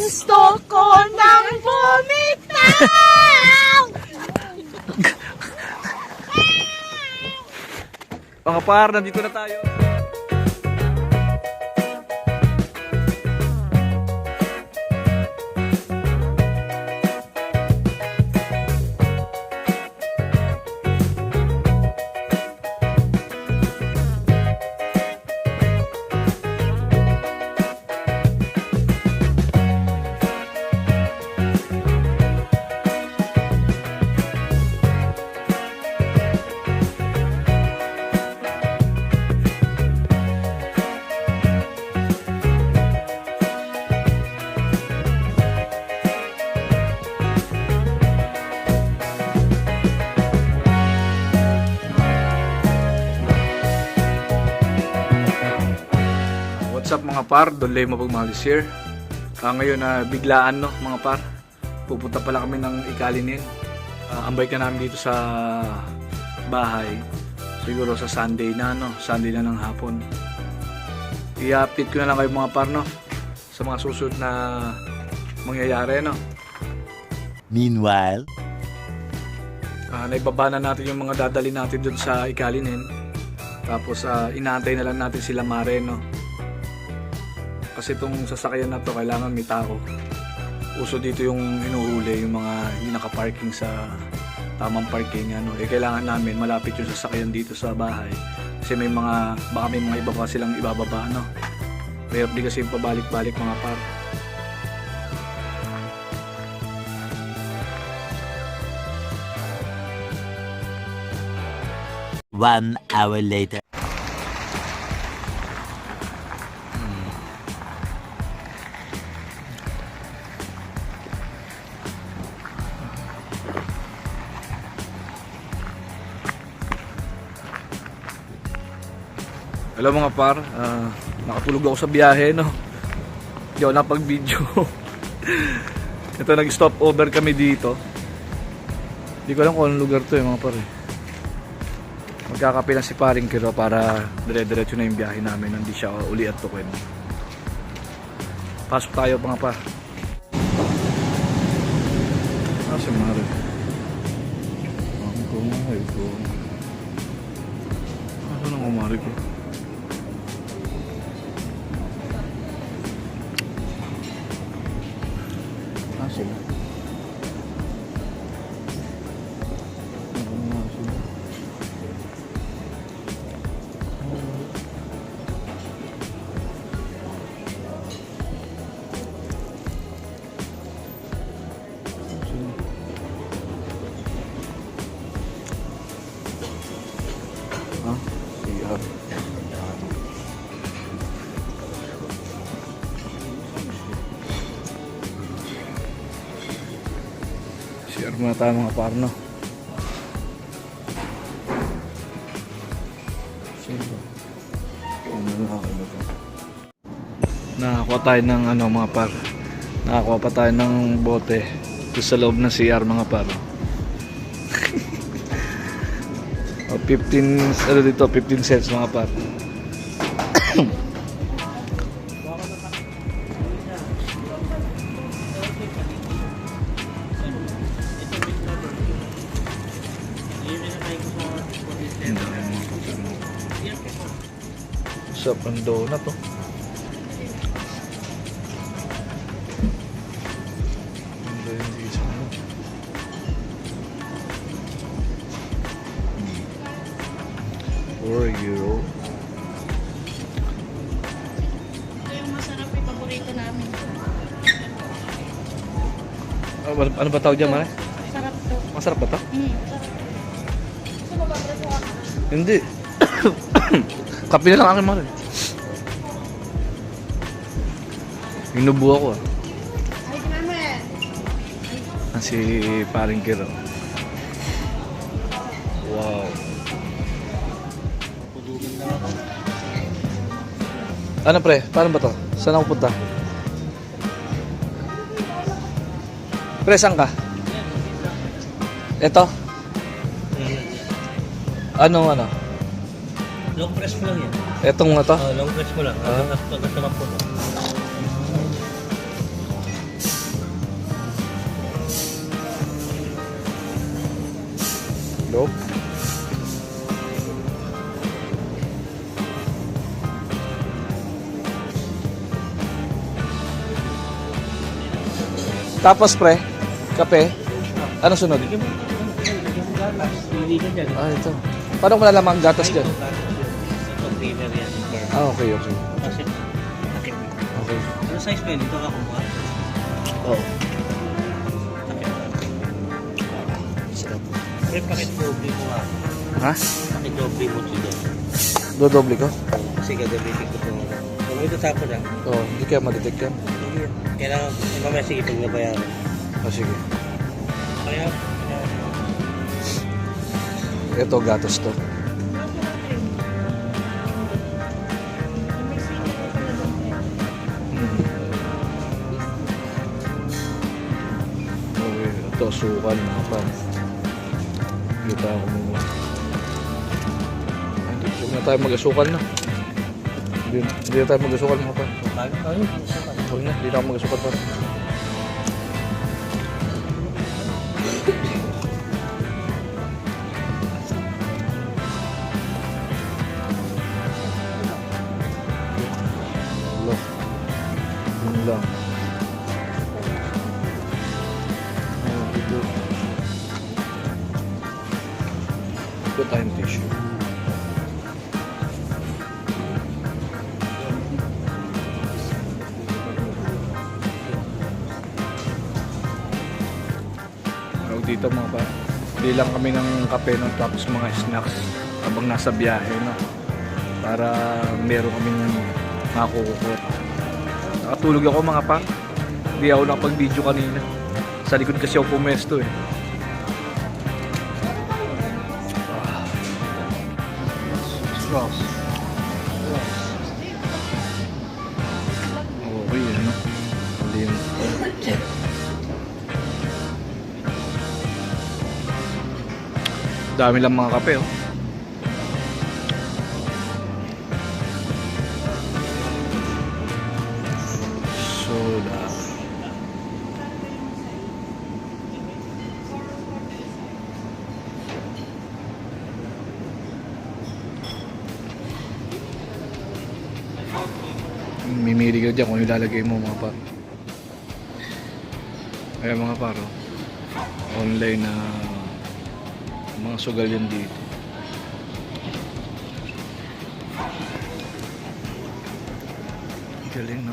Gusto ko nang bumitaw! Mga par, nandito na tayo. What's up mga par, Donlay Mapagmahal here. Ngayon na biglaan no mga par. Pupunta pala kami ng Ikalinin. Ambay ka namin dito sa bahay. Siguro sa Sunday na no, Sunday na ng hapon. I-update ko na lang kayo mga par no sa mga susunod na mangyayari no. Meanwhile, Naibaba na natin yung mga dadali natin dun sa Ikalinin. Tapos inaantay na lang natin sila Mare no. Kasi itong sasakyan na to kailangan may tao. Uso dito yung hinuhuli, yung mga hindi nakaparking sa tamang parking ano. Kailangan namin malapit yung sasakyan dito sa bahay. Kasi may mga, baka may mga iba pa silang ibababa no. Mahirap di kasi yung pabalik-balik mga par. one hour later. Hello mga par, nakatulog ako sa biyahe no. Hindi ako napag-video. Ito nag-stop over kami dito. Hindi ko alam kung anong lugar to mga par. Magkakape lang si paring Kiro para dire-diretso na yung biyahe namin. Hindi siya uli at tukin. Pasok tayo mga par. Si Mare. Ano ang Mare ko? Sila. Share muna tayo mga parno. Nakakuha tayo ng ano mga par. Nakakuha pa tayo ng bote sa loob ng CR mga par. 15 ano dito, 15 cents mga par. Sarap ng donut oh. €4. Ito yung masarap yung paborito namin. Ano ba tawag dyan, Mare? Sarap to. Masarap ba to? Sarap. Gusto mo ba preso ako? Hindi. Kape na lang akin, Mare. Inubo ako ah. Ay, naman. Si paring Kiro. Wow. Ano pre? Paano ba to? Saan ako punta? Pre, saan ka? Ito? Anong ano? Long press mo lang yan. Etong nga to? Long press mo lang. Hanggang sa po. Loob. Tapos pre, kape. Ano sunod? Bigyan mo gatas. Hindi ka dyan. Ah, ito. Paano ko malalaman ang gatas dyan? Ito, creamer yan. Ah, okay. Kasi, takip. Okay. Ano size ba yun? Ito ka kumuha? Oo. Takip. Sarap. Pero pakit-doble mo nga. Ha? Pakit-doble mo ito dyan. Dodoble ko? Kasi gagamitin ko ito. Kung ito tapos lang. Oo, hindi kaya madetect yan. Kailangan, mamaya sige pag nabayaran. Ah, sige. Kaya, Ito, gatas to. Okay, ito, sukan mga pan. Kita ako mo. Huwag na tayo mag-asukan na. Hindi na tayo mag-asukan mga pan. Huwag na, hindi na ako mag-asukan pa. Wala. Yun lang. Ito. Ito tayong tissue. Dito mga pa, hindi lang kami ng kape no, tapos mga snacks habang nasa biyahe no, para meron kaming makukukot. Nakatulog ako mga pa, hindi ako nakapag-video kanina, sa likod kasi ako pumesto eh. Okay ano, malim. Dami lang mga kape oh. Soda. Mimili ka dyan kung ilalagay mo mga pa. Kaya mga paro, online na mga sugal yan dito. Galing no?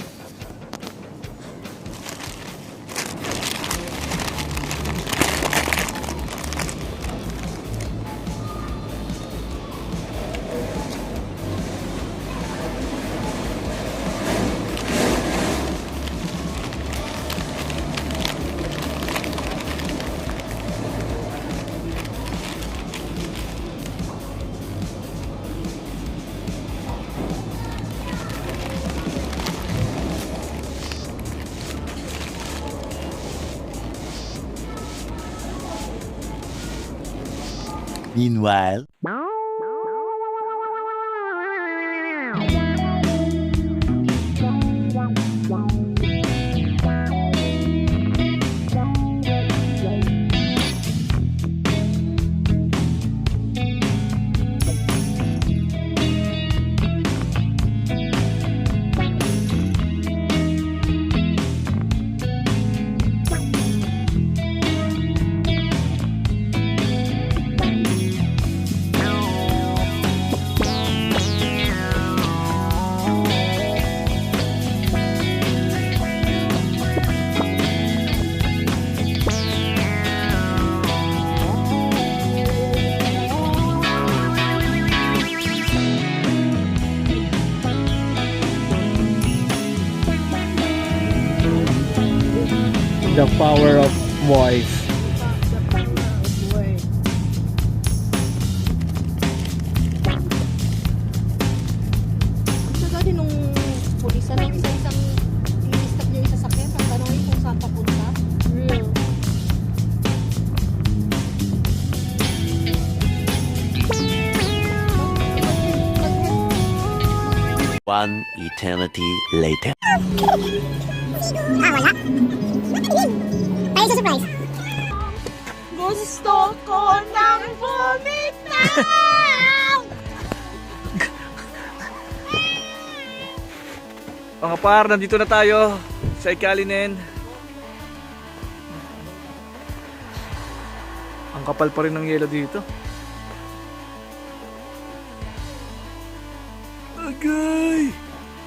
Meanwhile, the power of voice. Gusto dati nung pulisan ng isang i-stop niyo yung sasakyan, pagtanongin kung saan papunta. Real. One eternity later. Wala. Ay, sa surprise. Gusto ko ng Mga par, nandito na tayo sa Ikalinen. Ang kapal pa rin ng yelo dito. Agay!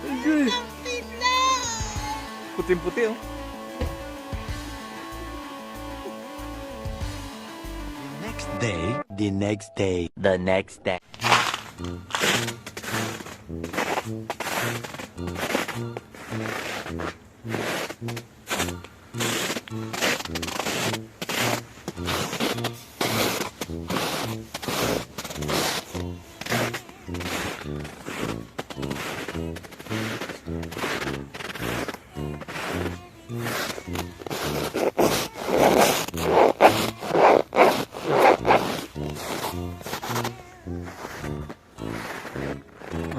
Agay! Puting-puti oh. The next day. The next day.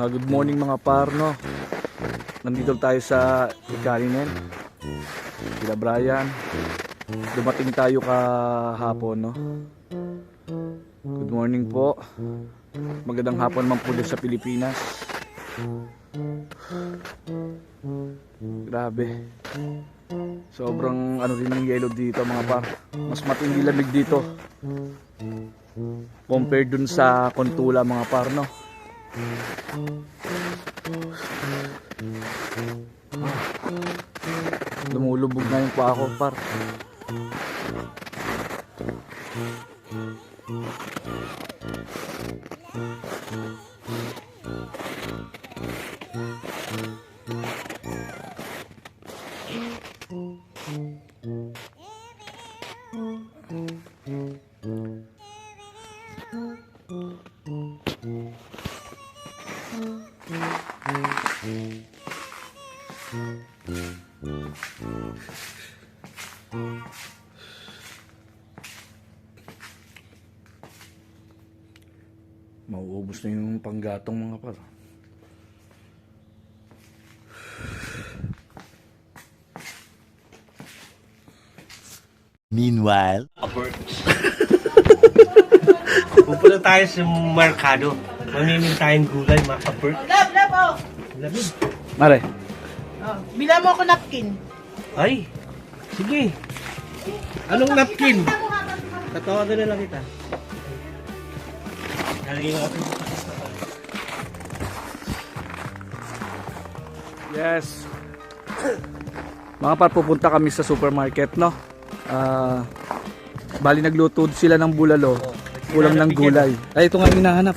Good morning mga parno. Nandito tayo sa Ikalinen. Sila Brian. Dumating tayo kahapon, no? Good morning po. Magandang hapon man po dito sa Pilipinas. Grabe. Sobrang ano rin ang yellow dito mga par. Mas matindi lamig dito compared dun sa Kontula mga par, no? Lumulubog na yung paa ko par. Mauubos na yung panggatong mga par. Meanwhile, Pupunta tayo sa Merkado. Mamimili tayong gulay, mga kapert. Lab, oh. Lamig. Mare, Oh, bila mo ako napkin. Ay, sige. Anong napkin? Tatawagan na lang kita. Nalagay natin sa pakistan. yes. Mga par, pupunta kami sa supermarket, no? Bali nagluto sila ng bulalo. Ulam ng gulay. Ay, ito nga yung hinahanap.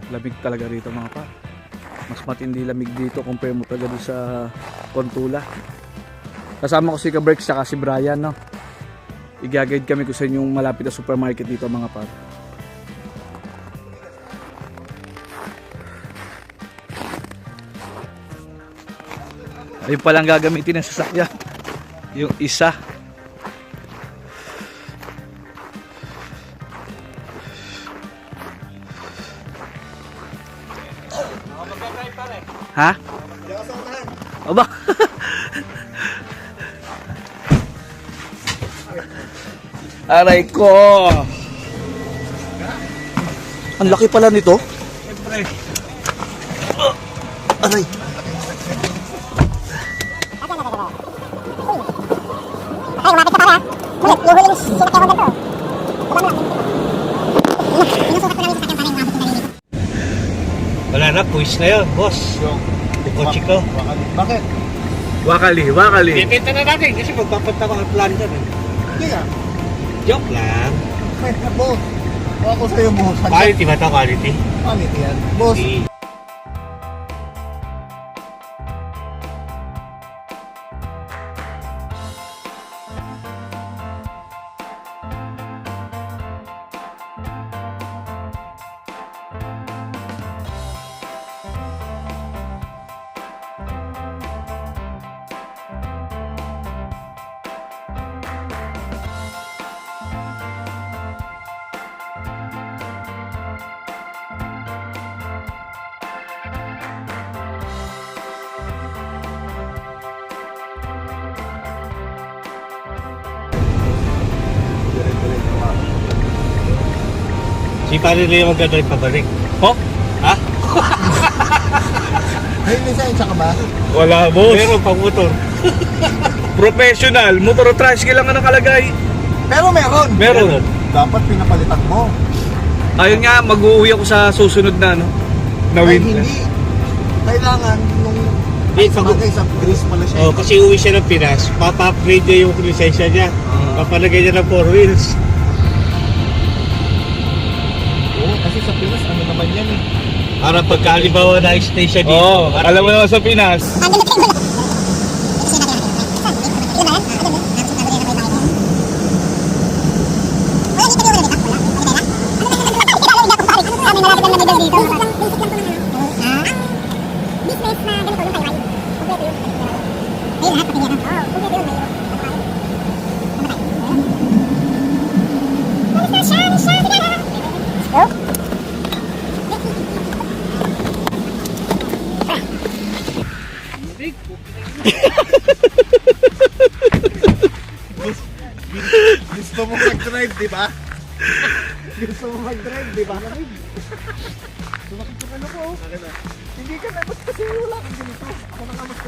Lamig talaga rito mga par. Mas matindi lamig dito compare mo talaga doon sa Kontula. Kasama ko si Kabrek saka si Brian, no? I-guide kami kung saan yung malapit na supermarket dito mga par. Ayun palang gagamitin ng sasakyan. Yung isa. Ha? Aba. Aray ko. Ang laki pala nito. Siyempre. Aray. Wala na, puwis na yun, boss. Yung kotse ko. Bakit? Wakali. Bibenta na natin kasi magpapunta ko ang plan dyan. Hindi nga. Joke lang. Boss. Ako sa'yo mo. Quality ba ito? Quality? Quality yan. Boss. Di- Si pare nila yung magdadrive pabalik. Oh? Ha? May lisensya ka ba? Wala, boss. Meron pang motor. Professional. Motor tricycle lang ang nakalagay. Pero meron. Meron. Dapat pinapalitan mo. Ayun nga, mag-uuwi ako sa susunod na, no? Na Ay, win. hindi. Kailangan nung... Hindi, Sa bagay, sa Greece pala siya. Oh, kasi uwi siya ng Pinas, papa-upgrade niya yung lisensya niya. Papalagay niya ng 4 wheels. Oo, kasi sa Pinas, ano naman yan eh. Para pagka halimbawa na-stay siya dito. Oo, alam mo naman sa Pinas. Gusto mo mag-drive, di ba? Gusto mo mag-drive, di ba? Sumakit yung ano ko. Hindi ka na, ba't kasi wala kang ganito? Ako na nga mas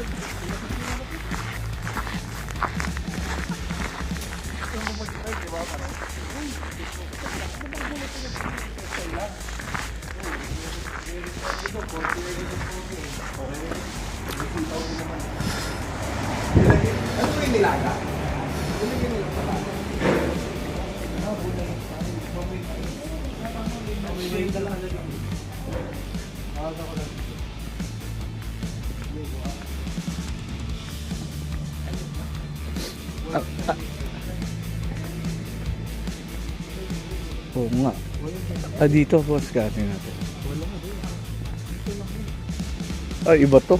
Oo nga. Dito, boss, gatin natin. Ay, iba to.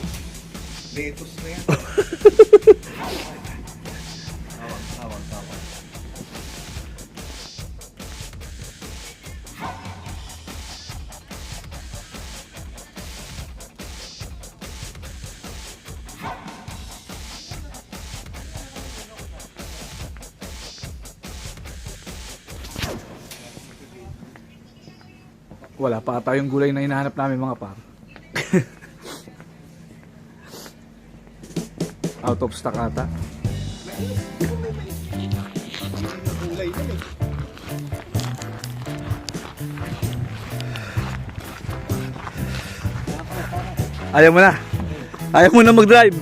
Letos na yan. Wala pa tayong gulay na hinahanap namin, mga par. Out of stock ata. Ayaw mo na. Ayaw mo na mag-drive.